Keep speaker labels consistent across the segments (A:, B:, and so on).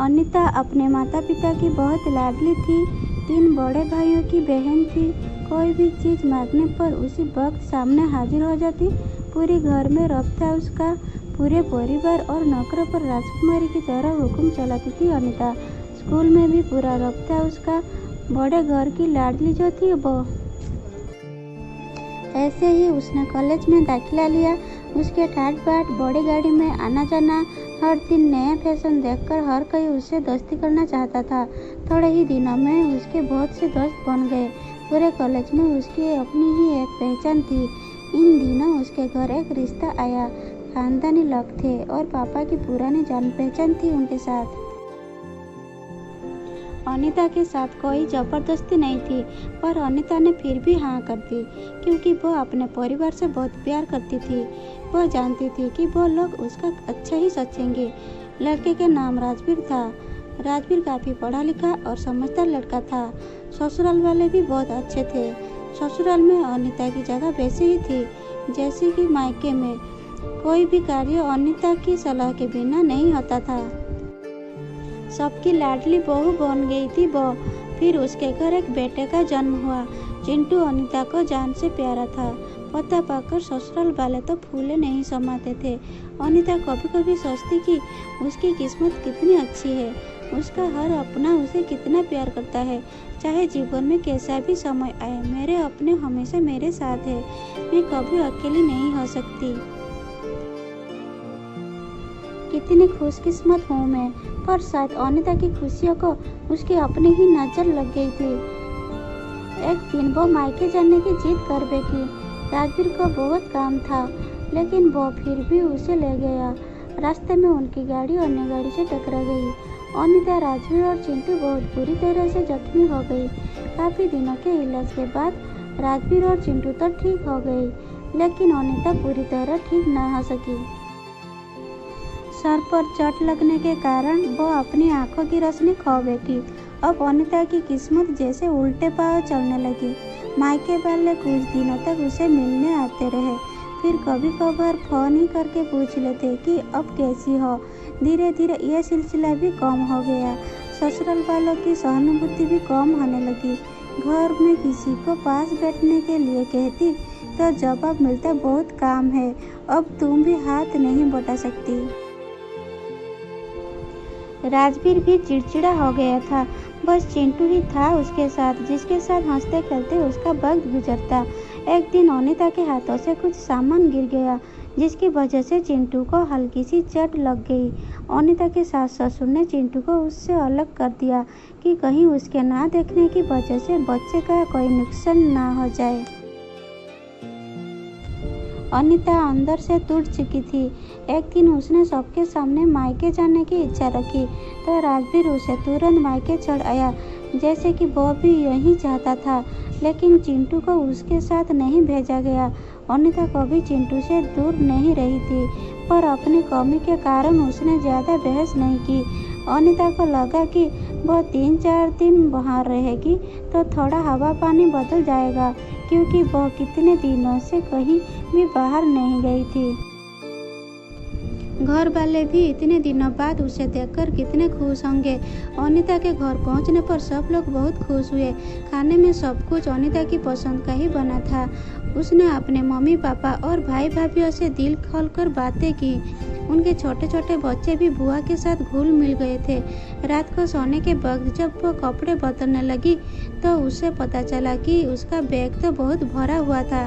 A: अनीता अपने माता पिता की बहुत लाडली थी। 3 बड़े भाइयों की बहन थी। कोई भी चीज़ मांगने पर उसी वक्त सामने हाजिर हो जाती। पूरे घर में रब था उसका। पूरे परिवार और नौकरों पर राजकुमारी की तरह हुक्म चलाती थी अनीता। स्कूल में भी पूरा रब था उसका। बड़े घर की लाडली जो थी वो। ऐसे ही उसने कॉलेज में दाखिला लिया। उसके ठाट बाट, बड़ी गाड़ी में आना जाना, हर दिन नया फैशन देखकर हर कोई उससे दोस्ती करना चाहता था। थोड़े ही दिनों में उसके बहुत से दोस्त बन गए। पूरे कॉलेज में उसकी अपनी ही एक पहचान थी। इन दिनों उसके घर एक रिश्ता आया। खानदानी लोग थे और पापा की पुरानी जान पहचान थी उनके साथ। अनीता के साथ कोई जबरदस्ती नहीं थी, पर अनीता ने फिर भी हाँ कर दी, क्योंकि वो अपने परिवार से बहुत प्यार करती थी। वो जानती थी कि वो लोग उसका अच्छा ही सोचेंगे। लड़के के नाम राजवीर था। राजवीर काफ़ी पढ़ा लिखा और समझदार लड़का था। ससुराल वाले भी बहुत अच्छे थे। ससुराल में अनीता की जगह वैसी ही थी जैसे कि मायके में। कोई भी कार्य अनीता की सलाह के बिना नहीं होता था। सबकी लाडली बहू बन गई थी वो। फिर उसके घर एक बेटे का जन्म हुआ। चिंटू अनीता को जान से प्यारा था। पता पाकर ससुराल वाले तो फूले नहीं समाते थे। अनीता कभी कभी सोचती कि उसकी किस्मत कितनी अच्छी है। उसका हर अपना उसे कितना प्यार करता है। चाहे जीवन में कैसा भी समय आए, मेरे अपने हमेशा मेरे साथ है। मैं कभी अकेली नहीं हो सकती। कितनी खुशकिस्मत हूँ मैं। पर शायद अनीता की खुशियों को उसकी अपनी ही नजर लग गई थी। एक दिन वो मायके जाने की जिद कर बैठी। राजवीर को बहुत काम था, लेकिन वो फिर भी उसे ले गया। रास्ते में उनकी गाड़ी अन्य गाड़ी से टकरा गई। अनीता, राजवीर और चिंटू बहुत बुरी तरह से जख्मी हो गई। काफी दिनों के इलाज के बाद राजवीर और चिंटू तो ठीक हो गई, लेकिन अनीता पूरी तरह ठीक न हो सकी। सर पर चोट लगने के कारण वो अपनी आंखों की रोशनी खो बैठी। अब अनीता की किस्मत जैसे उल्टे पांव चलने लगी। मायके वाले कुछ दिनों तक उसे मिलने आते रहे। फिर कभी कभार फोन ही करके पूछ लेते कि अब कैसी हो। धीरे धीरे यह सिलसिला भी कम हो गया। ससुराल वालों की सहानुभूति भी कम होने लगी। घर में किसी को पास बैठने के लिए कहती तो जवाब मिलता, बहुत काम है, अब तुम भी हाथ नहीं बटा सकती। राजवीर भी चिड़चिड़ा हो गया था। बस चिंटू ही था उसके साथ, जिसके साथ हंसते खेलते उसका वक्त गुजरता। एक दिन अनीता के हाथों से कुछ सामान गिर गया, जिसकी वजह से चिंटू को हल्की सी चोट लग गई। अनीता के सास ससुर ने चिंटू को उससे अलग कर दिया कि कहीं उसके ना देखने की वजह से बच्चे का कोई नुकसान ना हो जाए। अनीता अंदर से टूट चुकी थी। एक दिन उसने सबके सामने मायके जाने की इच्छा रखी, तो राजवीर उसे तुरंत मायके चढ़ आया, जैसे कि वो भी यही चाहता था। लेकिन चिंटू को उसके साथ नहीं भेजा गया। अनीता कभी चिंटू से दूर नहीं रही थी, पर अपनी कमी के कारण उसने ज़्यादा बहस नहीं की। अनीता को लगा कि वो 3-4 दिन बाहर रहेगी तो थोड़ा हवा पानी बदल जाएगा, क्योंकि वो कितने दिनों से कहीं भी बाहर नहीं गई थी। घर वाले भी इतने दिनों बाद उसे देखकर कितने खुश होंगे। अनीता के घर पहुंचने पर सब लोग बहुत खुश हुए। खाने में सब कुछ अनीता की पसंद का ही बना था। उसने अपने मम्मी पापा और भाई भाभीयों से दिल खोलकर बातें की। उनके छोटे छोटे बच्चे भी बुआ के साथ घुल मिल गए थे। रात को सोने के वक्त जब वो कपड़े बदलने लगी तो उसे पता चला कि उसका बैग तो बहुत भरा हुआ था।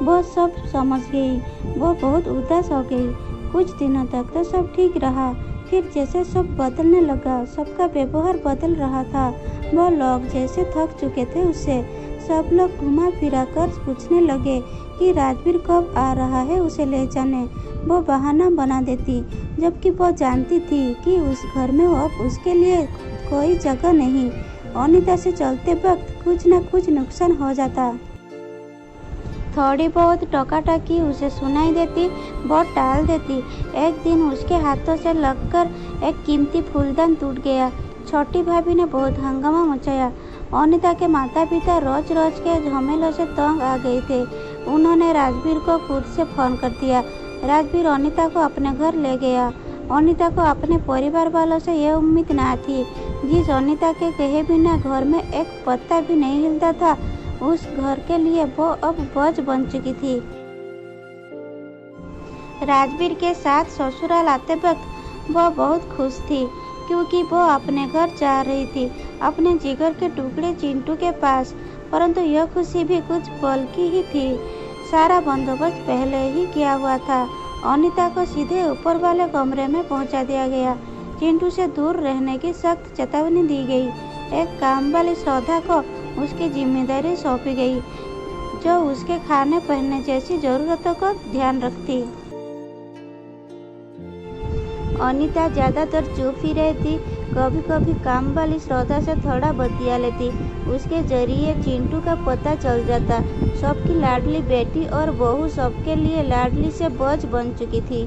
A: वो सब समझ गई। वो बहुत उदास हो गई। कुछ दिनों तक तो सब ठीक रहा, फिर जैसे सब बदलने लगा, सबका व्यवहार बदल रहा था। वो लोग जैसे थक चुके थे उससे। सब लोग घुमा फिरा कर पूछने लगे कि राजवीर कब आ रहा है उसे ले जाने। वो बहाना बना देती, जबकि वो जानती थी कि उस घर में अब उसके लिए कोई जगह नहीं। अनीता से चलते वक्त कुछ न कुछ नुकसान हो जाता। थोड़ी बहुत टोकाटकी उसे सुनाई देती, वो टाल देती। एक दिन उसके हाथों से लगकर एक कीमती फूलदान टूट गया। छोटी भाभी ने बहुत हंगामा मचाया। अनीता के माता पिता रोज रोज के झमेलों से तंग आ गए थे। उन्होंने राजवीर को खुद से फोन कर दिया। राजवीर अनीता को अपने घर ले गया। अनीता को अपने परिवार वालों से यह उम्मीद ना थी। जिस अनीता के कहे बिना घर में एक पत्ता भी नहीं हिलता था, उस घर के लिए वो अब बोझ बन चुकी थी। राजवीर के साथ ससुराल आते वक्त वो बहुत खुश थी, क्योंकि वो अपने घर जा रही थी, अपने जिगर के टुकड़े चिंटू के पास। परंतु यह खुशी भी कुछ पल की ही थी। सारा बंदोबस्त पहले ही किया हुआ था। अनीता को सीधे ऊपर वाले कमरे में पहुंचा दिया गया। चिंटू से दूर रहने की सख्त चेतावनी दी गई। एक काम वाली श्रद्धा को उसकी जिम्मेदारी सौंपी गई, जो उसके खाने पहनने जैसी जरूरतों का ध्यान रखती। अनीता ज्यादातर चुप ही रहती, कभी कभी काम वाली श्रद्धा से थोड़ा बतिया लेती। उसके जरिए चिंटू का पता चल जाता। सबकी लाडली बेटी और बहू सबके लिए लाडली से बोझ बन चुकी थी।